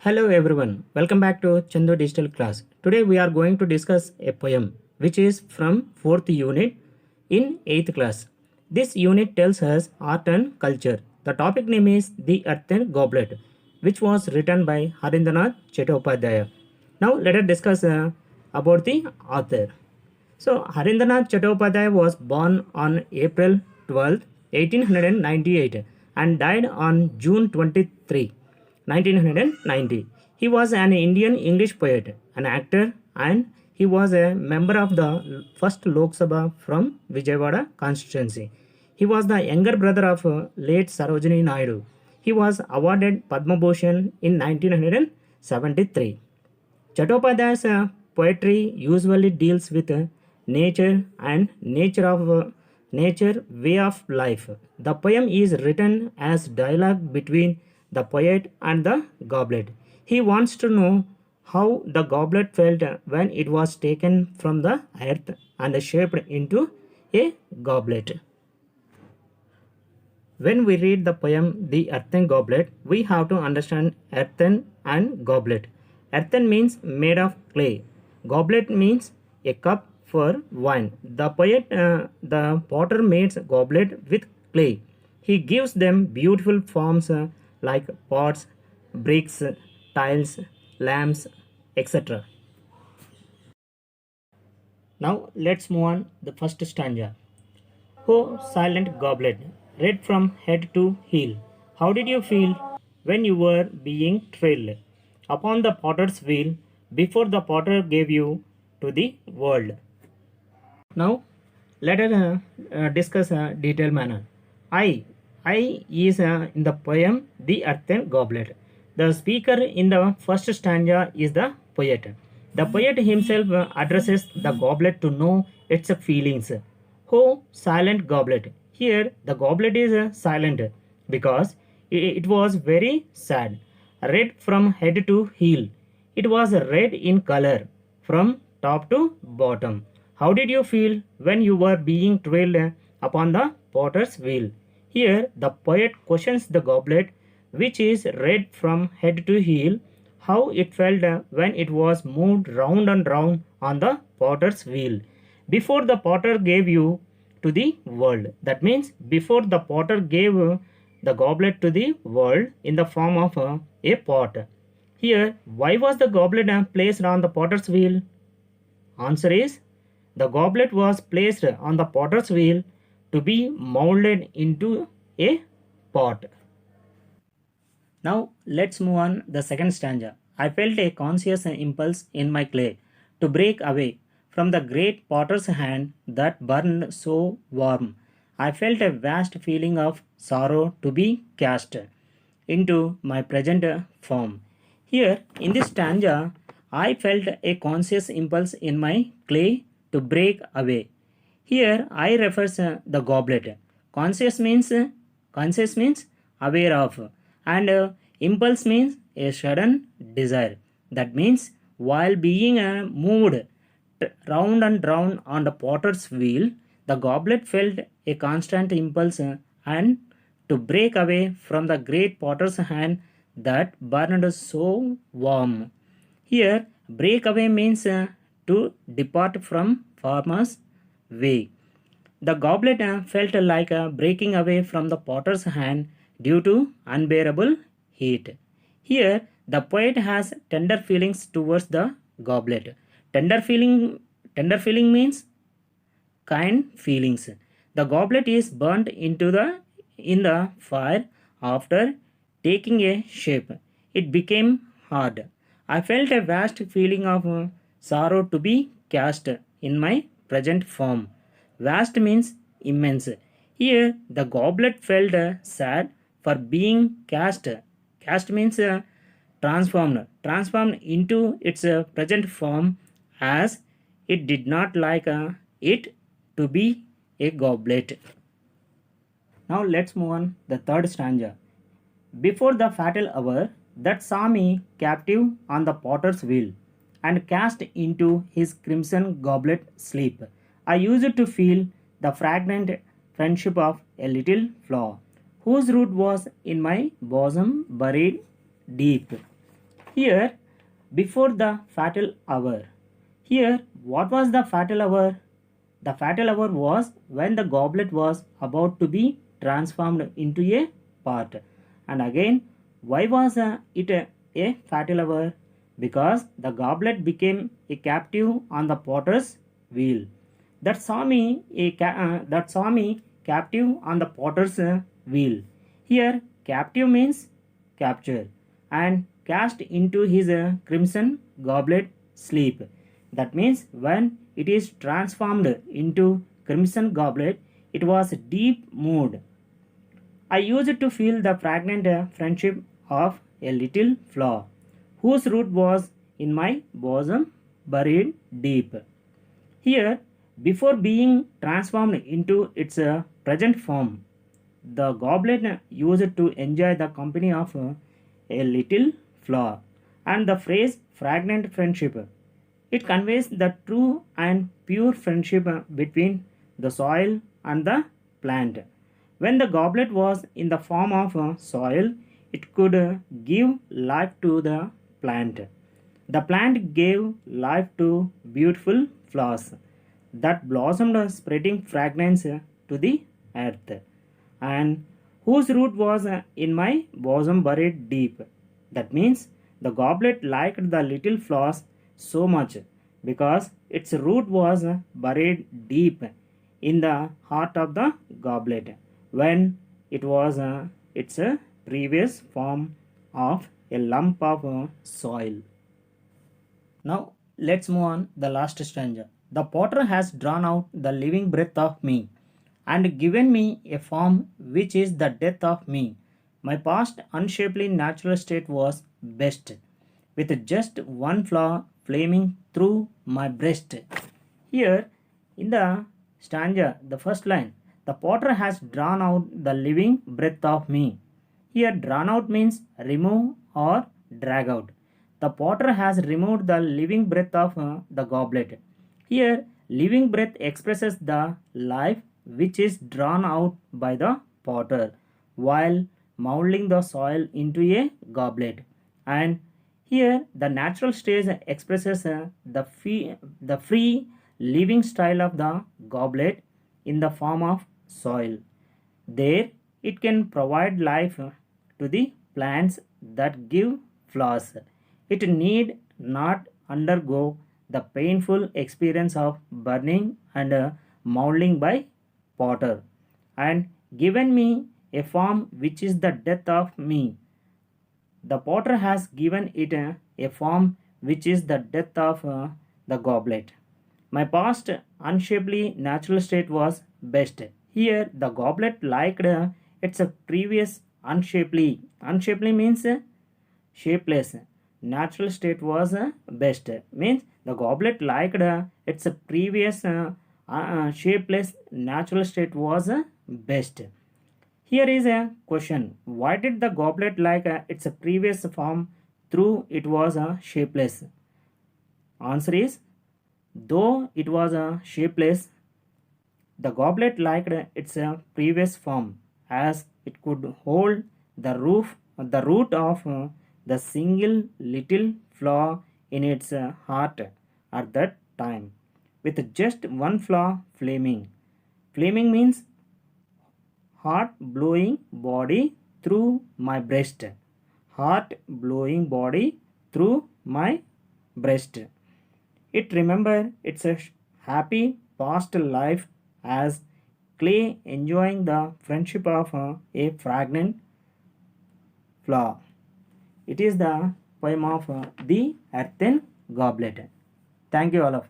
Hello everyone, welcome back to Chandu Digital Class. Today we are going to discuss a poem which is from 4th unit in 8th class. This unit tells us art and culture. The topic name is The Earthen Goblet, which was written by Harindranath Chattopadhyaya. Now let us discuss about the author. So Harindranath Chattopadhyaya was born on April 12, 1898 and died on June 23, 1990. He was an Indian English poet, an actor, and he was a member of the first Lok Sabha from Vijayawada constituency. He was the younger brother of late Sarojini Naidu. He was awarded Padma Bhushan in 1973. Chattopadhyay's poetry usually deals with nature and nature way of life. The poem is written as dialogue between the poet and the goblet. He wants to know how the goblet felt when it was taken from the earth and shaped into a goblet. When we read the poem The Earthen Goblet, we have to understand earthen and goblet. Earthen means made of clay. Goblet means a cup for wine. The potter makes goblet with clay. He gives them beautiful forms like pots, bricks, tiles, lamps, etc. Now let's move on the first stanza. Oh, silent goblet, red from head to heel, how did you feel when you were being trailed upon the potter's wheel before the potter gave you to the world? Now, let us discuss a detailed manner. I, I is in the poem The Earthen Goblet. The speaker in the first stanza is the poet. The poet himself addresses the goblet to know its feelings. Oh, silent goblet. Here, the goblet is silent because it was very sad. Red from head to heel. It was red in color from top to bottom. How did you feel when you were being trailed upon the potter's wheel? Here, the poet questions the goblet, which is red from head to heel, how it felt when it was moved round and round on the potter's wheel before the potter gave you to the world. That means before the potter gave the goblet to the world in the form of a pot. Here, why was the goblet placed on the potter's wheel? Answer is the goblet was placed on the potter's wheel to be molded into a pot. Now let's move on the second stanza. I felt a conscious impulse in my clay to break away from the great potter's hand that burned so warm. I felt a vast feeling of sorrow to be cast into my present form. Here in this stanza, I felt a conscious impulse in my clay to break away. Here I refers the goblet. Conscious means aware of, and impulse means a sudden desire. That means while being moved round and round on the potter's wheel, the goblet felt a constant impulse and to break away from the great potter's hand that burned so warm. Here, break away means to depart from farmer's way. The goblet felt like breaking away from the potter's hand due to unbearable heat. Here, the poet has tender feelings towards the goblet. Tender feeling, tender feeling means kind feelings. The goblet is burnt into the in the fire after taking a shape. It became hard. I felt a vast feeling of sorrow to be cast in my present form. Vast means immense. Here, the goblet felt sad for being cast. Cast means transformed into its present form as it did not like it to be a goblet. Now let's move on the third stanza. Before the fatal hour that saw me captive on the potter's wheel and cast into his crimson goblet sleep, I used to feel the fragrant friendship of a little flower, whose root was in my bosom buried deep. Here, before the fatal hour. Here, what was the fatal hour? The fatal hour was when the goblet was about to be transformed into a pot. And again, why was it a fatal hour? Because the goblet became a captive on the potter's wheel. That saw me captive on the potter's wheel. Here, captive means capture and cast into his crimson goblet sleep. That means when it is transformed into crimson goblet, it was deep mood. I used to feel the fragrant friendship of a little flower, whose root was in my bosom buried deep. Here, before being transformed into its present form, the goblet used to enjoy the company of a little flower. And the phrase fragrant friendship, it conveys the true and pure friendship between the soil and the plant. When the goblet was in the form of soil, it could give life to the plant. The plant gave life to beautiful flowers that blossomed, spreading fragrance to the earth, and whose root was in my bosom buried deep. That means the goblet liked the little flowers so much because its root was buried deep in the heart of the goblet when it was its previous form of a lump of soil. Now let's move on the last stanza. The potter has drawn out the living breath of me and given me a form which is the death of me. My past unshapely natural state was best, with just one flower flaming through my breast. Here in the stanza, the first line, the potter has drawn out the living breath of me. Here, drawn out means remove or drag out. The potter has removed the living breath of the goblet. Here, living breath expresses the life which is drawn out by the potter while molding the soil into a goblet. And here, the natural stage expresses the free living style of the goblet in the form of soil. There, it can provide life to the plants that give flowers. It need not undergo the painful experience of burning and molding by potter, and given me a form which is the death of me. The potter has given it a form which is the death of the goblet. My past unshapely natural state was best. Here, the goblet liked its previous unshapely. Unshapely means shapeless. Natural state was best. Means the goblet liked its previous shapeless natural state was best. Here is a question. Why did the goblet like its previous form through it was shapeless? Answer is, though it was shapeless, the goblet liked its previous form as it could hold the root of the single little flower in its heart at that time, with just one flower flaming. Flaming means heart blowing body through my breast. Heart blowing body through my breast. It remember its a happy past life as clay enjoying the friendship of a fragrant flower. It is the poem of the earthen goblet. Thank you all of.